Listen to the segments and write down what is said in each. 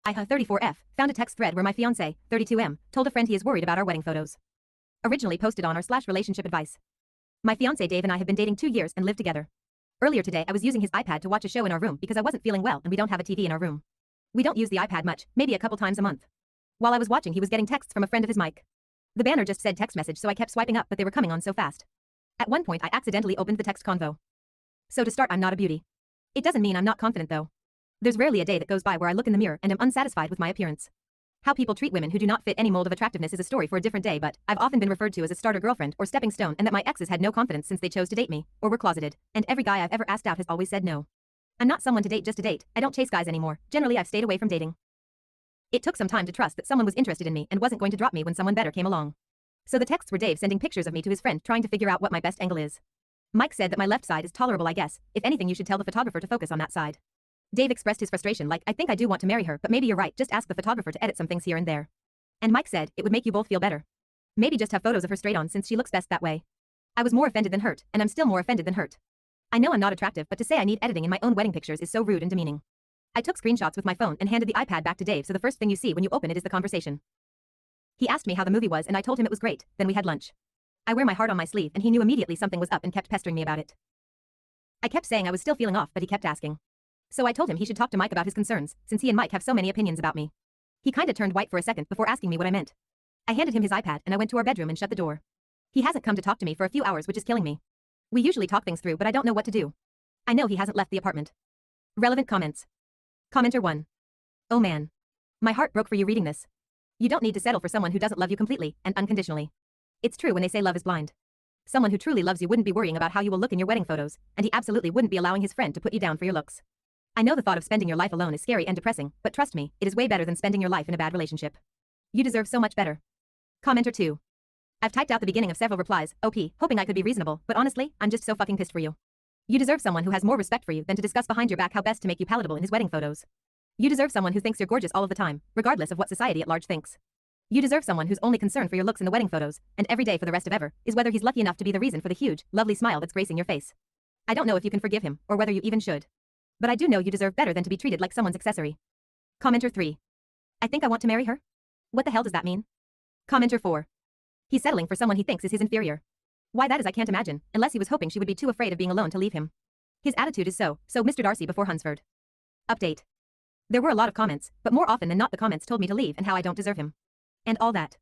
I34F found a text thread where my fiancé, 32M, told a friend he is worried about our wedding photos. Originally posted on r/relationship advice. My fiancé Dave and I have been dating 2 years and live together. Earlier today I was using his iPad to watch a show in our room because I wasn't feeling well and we don't have a TV in our room. We don't use the iPad much, maybe a couple times a month. While I was watching he was getting texts from a friend of his mic. The banner just said text message so I kept swiping up but they were coming on so fast. At one point I accidentally opened the text convo. So to start I'm not a beauty. It doesn't mean I'm not confident though. There's rarely a day that goes by where I look in the mirror and am unsatisfied with my appearance. How people treat women who do not fit any mold of attractiveness is a story for a different day, but I've often been referred to as a starter girlfriend or stepping stone and that my exes had no confidence since they chose to date me, or were closeted, and every guy I've ever asked out has always said no. I'm not someone to date just to date, I don't chase guys anymore, generally I've stayed away from dating. It took some time to trust that someone was interested in me and wasn't going to drop me when someone better came along. So the texts were Dave sending pictures of me to his friend trying to figure out what my best angle is. Mike said that my left side is tolerable I guess, if anything you should tell the photographer to focus on that side. Dave expressed his frustration like, I think I do want to marry her but maybe you're right, just ask the photographer to edit some things here and there. And Mike said, it would make you both feel better. Maybe just have photos of her straight on since she looks best that way. I was more offended than hurt, and I'm still more offended than hurt. I know I'm not attractive but to say I need editing in my own wedding pictures is so rude and demeaning. I took screenshots with my phone and handed the iPad back to Dave so the first thing you see when you open it is the conversation. He asked me how the movie was and I told him it was great, then we had lunch. I wear my heart on my sleeve and he knew immediately something was up and kept pestering me about it. I kept saying I was still feeling off but he kept asking. So I told him he should talk to Mike about his concerns, since he and Mike have so many opinions about me. He kinda turned white for a second before asking me what I meant. I handed him his iPad and I went to our bedroom and shut the door. He hasn't come to talk to me for a few hours which is killing me. We usually talk things through but I don't know what to do. I know he hasn't left the apartment. Relevant comments. Commenter 1. Oh man. My heart broke for you reading this. You don't need to settle for someone who doesn't love you completely and unconditionally. It's true when they say love is blind. Someone who truly loves you wouldn't be worrying about how you will look in your wedding photos, and he absolutely wouldn't be allowing his friend to put you down for your looks. I know the thought of spending your life alone is scary and depressing, but trust me, it is way better than spending your life in a bad relationship. You deserve so much better. Commenter 2. I've typed out the beginning of several replies, OP, hoping I could be reasonable, but honestly, I'm just so fucking pissed for you. You deserve someone who has more respect for you than to discuss behind your back how best to make you palatable in his wedding photos. You deserve someone who thinks you're gorgeous all of the time, regardless of what society at large thinks. You deserve someone whose only concern for your looks in the wedding photos, and every day for the rest of ever, is whether he's lucky enough to be the reason for the huge, lovely smile that's gracing your face. I don't know if you can forgive him, or whether you even should. But I do know you deserve better than to be treated like someone's accessory. Commenter 3. I think I want to marry her? What the hell does that mean? Commenter 4. He's settling for someone he thinks is his inferior. Why that is I can't imagine, unless he was hoping she would be too afraid of being alone to leave him. His attitude is so Mr. Darcy before Hunsford. Update. There were a lot of comments, but more often than not the comments told me to leave and how I don't deserve him. And all that.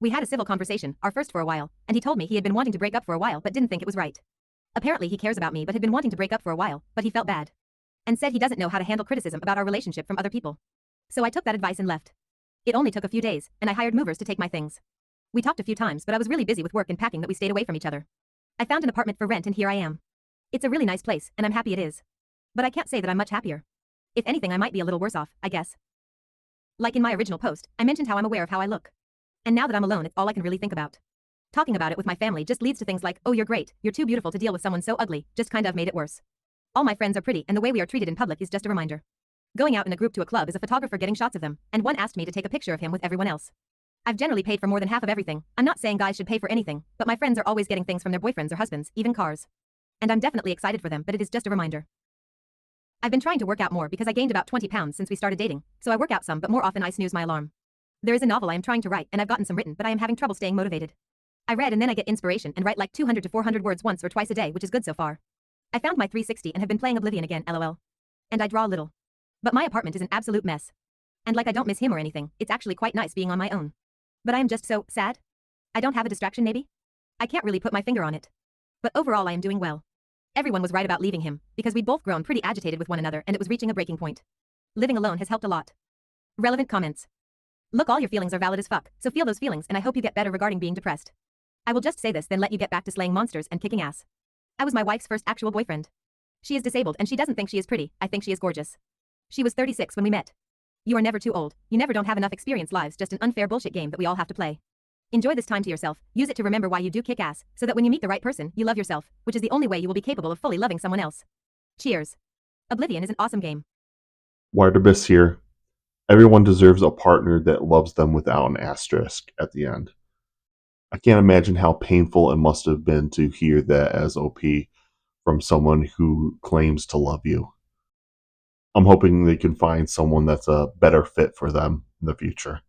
We had a civil conversation, our first for a while, and he told me he had been wanting to break up for a while but didn't think it was right. Apparently he cares about me but had been wanting to break up for a while, but he felt bad. And said he doesn't know how to handle criticism about our relationship from other people. So I took that advice and left. It only took a few days, and I hired movers to take my things. We talked a few times but I was really busy with work and packing that we stayed away from each other. I found an apartment for rent and here I am. It's a really nice place, and I'm happy it is. But I can't say that I'm much happier. If anything I might be a little worse off, I guess. Like in my original post, I mentioned how I'm aware of how I look. And now that I'm alone it's all I can really think about. Talking about it with my family just leads to things like, oh you're great, you're too beautiful to deal with someone so ugly, just kind of made it worse. All my friends are pretty and the way we are treated in public is just a reminder. Going out in a group to a club is a photographer getting shots of them, and one asked me to take a picture of him with everyone else. I've generally paid for more than half of everything. I'm not saying guys should pay for anything, but my friends are always getting things from their boyfriends or husbands, even cars. And I'm definitely excited for them, but it is just a reminder. I've been trying to work out more because I gained about 20 pounds since we started dating, so I work out some but more often I snooze my alarm. There is a novel I am trying to write and I've gotten some written but I am having trouble staying motivated. I read and then I get inspiration and write like 200 to 400 words once or twice a day which is good so far. I found my 360 and have been playing Oblivion again, lol. And I draw a little. But my apartment is an absolute mess. And like I don't miss him or anything, it's actually quite nice being on my own. But I am just so sad. I don't have a distraction maybe? I can't really put my finger on it. But overall I am doing well. Everyone was right about leaving him, because we'd both grown pretty agitated with one another and it was reaching a breaking point. Living alone has helped a lot. Relevant comments. Look, all your feelings are valid as fuck, so feel those feelings and I hope you get better regarding being depressed. I will just say this then let you get back to slaying monsters and kicking ass. I was my wife's first actual boyfriend. She is disabled and she doesn't think she is pretty, I think she is gorgeous. She was 36 when we met. You are never too old, you never don't have enough experience, life's just an unfair bullshit game that we all have to play. Enjoy this time to yourself, use it to remember why you do kick ass, so that when you meet the right person, you love yourself, which is the only way you will be capable of fully loving someone else. Cheers. Oblivion is an awesome game. Widerbis here. Everyone deserves a partner that loves them without an asterisk at the end. I can't imagine how painful it must have been to hear that as OP from someone who claims to love you. I'm hoping they can find someone that's a better fit for them in the future.